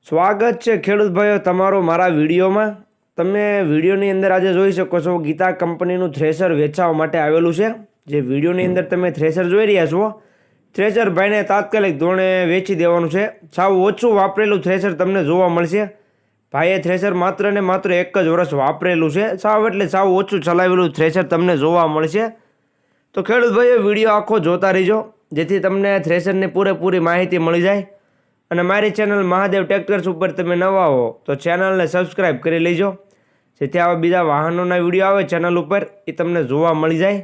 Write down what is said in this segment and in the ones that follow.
સ્વાગત છે ખેડૂત ભાઈઓ તમારો મારા વિડીયોમાં। તમે વિડીયોની અંદર આજે જોઈ શકો છો ગીતા કંપનીનું થ્રેશર વેચવા માટે આવેલું છે। જે વિડીયોની અંદર તમે થ્રેશર જોઈ રહ્યા છો, થ્રેશર ભાઈને તાત્કાલિક ધોરણે વેચી દેવાનું છે। સાવ ઓછું વાપરેલું થ્રેશર તમને જોવા મળશે। ભાઈએ થ્રેશર માત્ર ને માત્ર એક જ વર્ષ વાપરેલું છે। સાવ એટલે સાવ ઓછું ચલાવેલું થ્રેશર તમને જોવા મળશે। તો ખેડૂત ભાઈઓ વિડીયો આખો જોતા રહેજો, જેથી તમને થ્રેશરની પૂરેપૂરી માહિતી મળી જાય। અને મારી ચેનલ મહાદેવ ટ્રેક્ટર્સ ઉપર તમે નવા હો તો ચેનલને સબસ્ક્રાઈબ કરી લેજો, જેથી આવા બીજા વાહનોના વિડીયો આવે ચેનલ ઉપર એ તમને જોવા મળી જાય।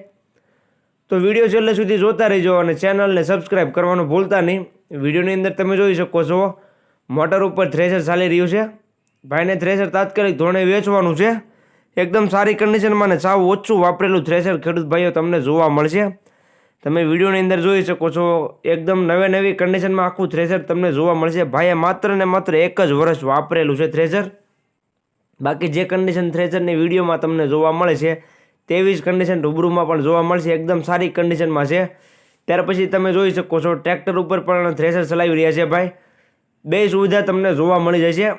તો વિડીયો છેલ્લે સુધી જોતા રહેજો અને ચેનલને સબસ્ક્રાઈબ કરવાનું ભૂલતા નહીં। વિડીયોની અંદર તમે જોઈ શકો છો મોટર ઉપર થ્રેશર ચાલી રહ્યું છે। ભાઈને થ્રેશર તાત્કાલિક ધોરણે વેચવાનું છે। એકદમ સારી કન્ડિશનમાં ને સાવ ઓછું વાપરેલું થ્રેશર ખેડૂત ભાઈઓ તમને જોવા મળશે। તમે વિડીયોની અંદર જોઈ શકો છો એકદમ નવી કન્ડિશનમાં આખું થ્રેશર તમને જોવા મળશે। ભાઈએ માત્ર ને માત્ર એક જ વર્ષ વાપરેલું છે થ્રેશર। બાકી જે કન્ડિશન થ્રેશરની વિડીયોમાં તમને જોવા મળે છે તેવી જ કન્ડિશન રૂબરૂમાં પણ જોવા મળશે। એકદમ સારી કન્ડિશનમાં છે। ત્યાર પછી તમે જોઈ શકો છો ટ્રેક્ટર ઉપર પણ થ્રેશર ચલાવી રહ્યા છે ભાઈ। બે સુવિધા તમને જોવા મળી જશે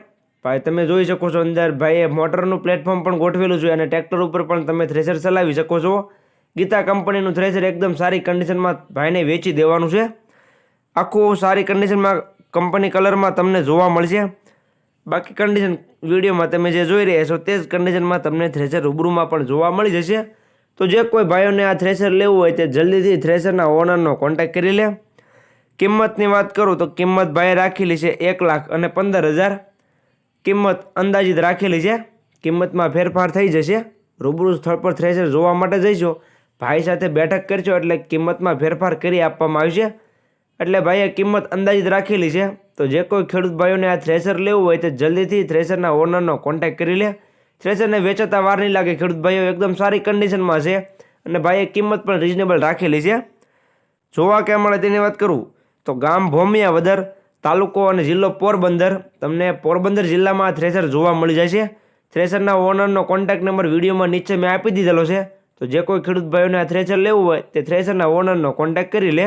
ભાઈ। તમે જોઈ શકો છો અંદર ભાઈએ મોટરનું પ્લેટફોર્મ પણ ગોઠવેલું છે અને ટ્રેક્ટર ઉપર પણ તમે થ્રેશર ચલાવી શકો છો। ગીતા કંપનીનું થ્રેશર એકદમ સારી કન્ડિશનમાં ભાઈને વેચી દેવાનું છે। આખું સારી કન્ડિશનમાં કંપની કલરમાં તમને જોવા મળશે। બાકી કન્ડિશન વિડીયોમાં તમે જે જોઈ રહ્યા છો તે જ કન્ડિશનમાં તમને થ્રેશર રૂબરૂમાં પણ જોવા મળી જશે। તો જે કોઈ ભાઈઓને આ થ્રેશર લેવું હોય તે જલ્દીથી થ્રેશરના ઓનરનો કોન્ટેક્ટ કરી લે। કિંમતની વાત કરું તો કિંમત ભાઈએ રાખેલી છે 1,15,000। કિંમત અંદાજિત રાખેલી છે। કિંમતમાં ફેરફાર થઈ જશે। રૂબરૂ સ્થળ પર થ્રેશર જોવા માટે જઈશો, ભાઈ સાથે બેઠક કરશો એટલે કિંમતમાં ફેરફાર કરી આપવામાં આવશે। એટલે ભાઈએ કિંમત અંદાજિત રાખેલી છે। તો જે કોઈ ખેડૂત ભાઈઓને આ થ્રેશર લેવું હોય તો જલ્દીથી થ્રેશરના ઓનરનો કોન્ટેક્ટ કરી લે। થ્રેશરને વેચાતા વાર નહીં લાગે ખેડૂત ભાઈઓ, એકદમ સારી કન્ડિશનમાં છે અને ભાઈએ કિંમત પણ રિઝનેબલ રાખેલી છે। જોવા ક્યાં મળે તેની વાત કરું તો ગામ ભોમિયાવદર, તાલુકો અને જિલ્લો પોરબંદર। તમને પોરબંદર જિલ્લામાં આ થ્રેશર જોવા મળી જશે। થ્રેશરના ઓનરનો કોન્ટેક્ટ નંબર વિડીયોમાં નીચે મેં આપી દીધેલો છે। તો જે કોઈ ખેડૂત ભાઈઓને આ થ્રેશર લેવું હોય તે થ્રેશરના ઓનરનો કોન્ટેક્ટ કરી લે।